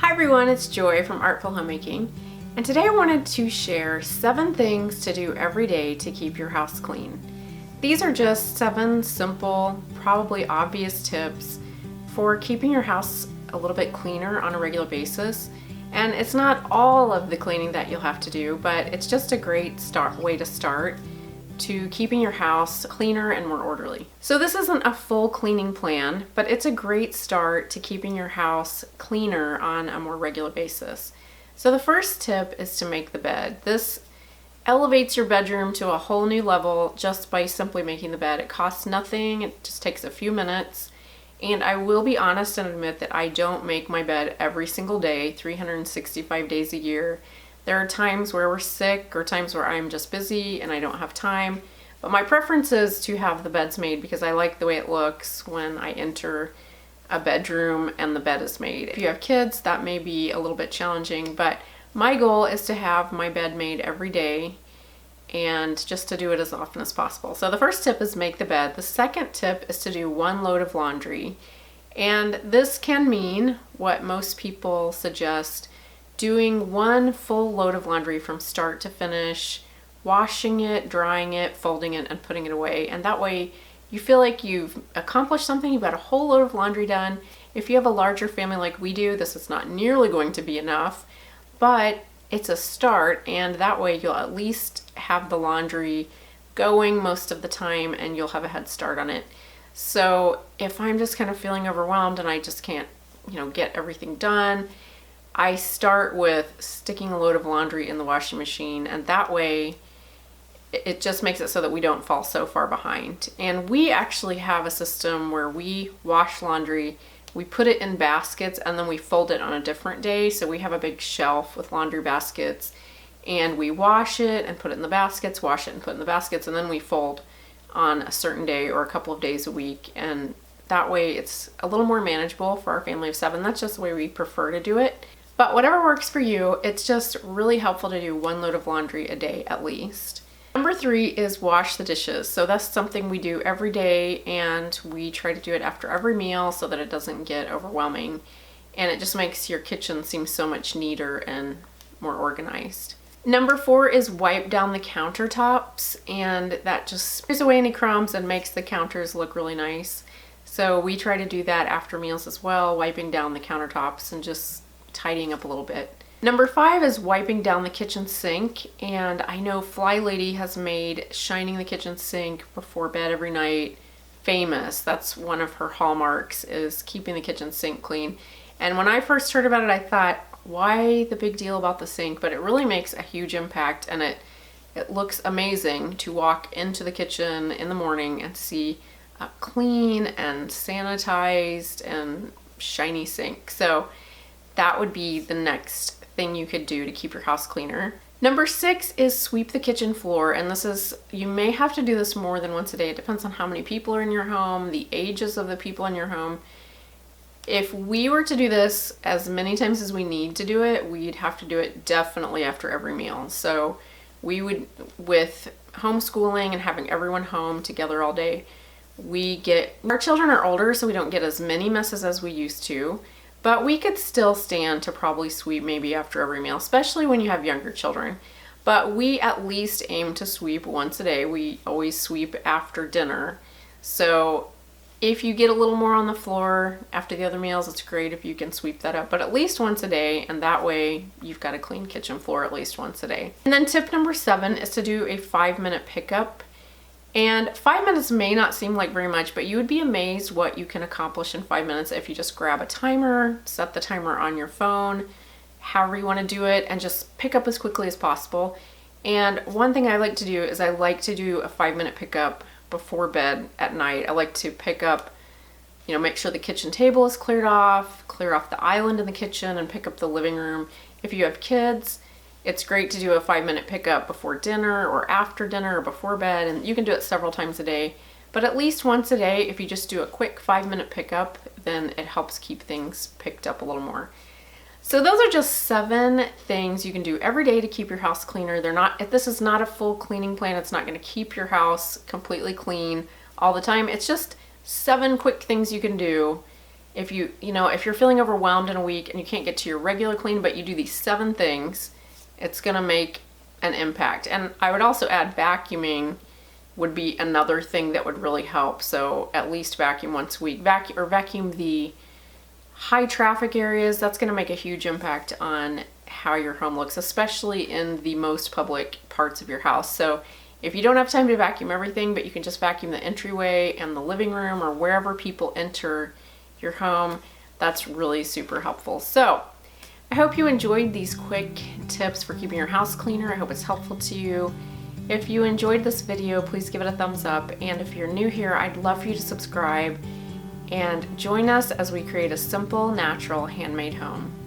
Hi everyone, it's Joy from Artful Homemaking, and today I wanted to share 7 things to do every day to keep your house clean. These are just 7 simple, probably obvious tips for keeping your house a little bit cleaner on a regular basis. And it's not all of the cleaning that you'll have to do, but it's just a great way to start to keeping your house cleaner and more orderly. So this isn't a full cleaning plan, but it's a great start to keeping your house cleaner on a more regular basis. So the first tip is to make the bed. This elevates your bedroom to a whole new level just by simply making the bed. It costs nothing, it just takes a few minutes. And I will be honest and admit that I don't make my bed every single day, 365 days a year. There are times where we're sick or times where I'm just busy and I don't have time. But my preference is to have the beds made because I like the way it looks when I enter a bedroom and the bed is made. If you have kids, that may be a little bit challenging, but my goal is to have my bed made every day and just to do it as often as possible. So the first tip is make the bed. The second tip is to do 1 load of laundry. And this can mean what most people suggest, doing 1 full load of laundry from start to finish, washing it, drying it, folding it, and putting it away. And that way you feel like you've accomplished something, you've got a whole load of laundry done. If you have a larger family like we do, this is not nearly going to be enough, but it's a start, and that way you'll at least have the laundry going most of the time and you'll have a head start on it. So if I'm just kind of feeling overwhelmed and I just can't, get everything done, I start with sticking a load of laundry in the washing machine, and that way it just makes it so that we don't fall so far behind. And we actually have a system where we wash laundry, we put it in baskets, and then we fold it on a different day. So we have a big shelf with laundry baskets, and we wash it and put it in the baskets, wash it and put it in the baskets, and then we fold on a certain day or a couple of days a week. And that way it's a little more manageable for our family of 7. That's just the way we prefer to do it. But whatever works for you, it's just really helpful to do 1 load of laundry a day at least. Number 3 is wash the dishes. So that's something we do every day, and we try to do it after every meal so that it doesn't get overwhelming. And it just makes your kitchen seem so much neater and more organized. Number 4 is wipe down the countertops, and that just sprays away any crumbs and makes the counters look really nice. So we try to do that after meals as well, wiping down the countertops and just tidying up a little bit. Number 5 is wiping down the kitchen sink, and I know Fly Lady has made shining the kitchen sink before bed every night famous. That's one of her hallmarks, is keeping the kitchen sink clean. And when I first heard about it, I thought, why the big deal about the sink? But it really makes a huge impact, and it looks amazing to walk into the kitchen in the morning and see a clean and sanitized and shiny sink. So that would be the next thing you could do to keep your house cleaner. Number 6 is sweep the kitchen floor, and you may have to do this more than once a day. It depends on how many people are in your home, the ages of the people in your home. If we were to do this as many times as we need to do it, we'd have to do it definitely after every meal. So we would, with homeschooling and having everyone home together all day, our children are older, so we don't get as many messes as we used to. But we could still stand to probably sweep maybe after every meal, especially when you have younger children. But we at least aim to sweep once a day. We always sweep after dinner. So if you get a little more on the floor after the other meals, it's great if you can sweep that up, but at least once a day, and that way you've got a clean kitchen floor at least once a day. And then tip number 7 is to do a 5-minute pickup. And 5 minutes may not seem like very much, but you would be amazed what you can accomplish in 5 minutes if you just grab a timer, set the timer on your phone, however you want to do it, and just pick up as quickly as possible. And one thing I like to do is I like to do a 5-minute pickup before bed at night. I like to pick up, make sure the kitchen table is clear off the island in the kitchen, and pick up the living room. If you have kids, it's great to do a 5-minute pickup before dinner or after dinner or before bed, and you can do it several times a day. But at least once a day, if you just do a quick 5-minute pickup, then it helps keep things picked up a little more. So those are just 7 things you can do every day to keep your house cleaner. This is not a full cleaning plan. It's not going to keep your house completely clean all the time. It's just 7 quick things you can do if if you're feeling overwhelmed in a week and you can't get to your regular clean, but you do these 7 things, it's gonna make an impact. And I would also add vacuuming would be another thing that would really help. So at least vacuum once a week, vacuum the high traffic areas. That's gonna make a huge impact on how your home looks, especially in the most public parts of your house. So if you don't have time to vacuum everything, but you can just vacuum the entryway and the living room or wherever people enter your home, that's really super helpful. So I hope you enjoyed these quick tips for keeping your house cleaner. I hope it's helpful to you. If you enjoyed this video, please give it a thumbs up. And if you're new here, I'd love for you to subscribe and join us as we create a simple, natural, handmade home.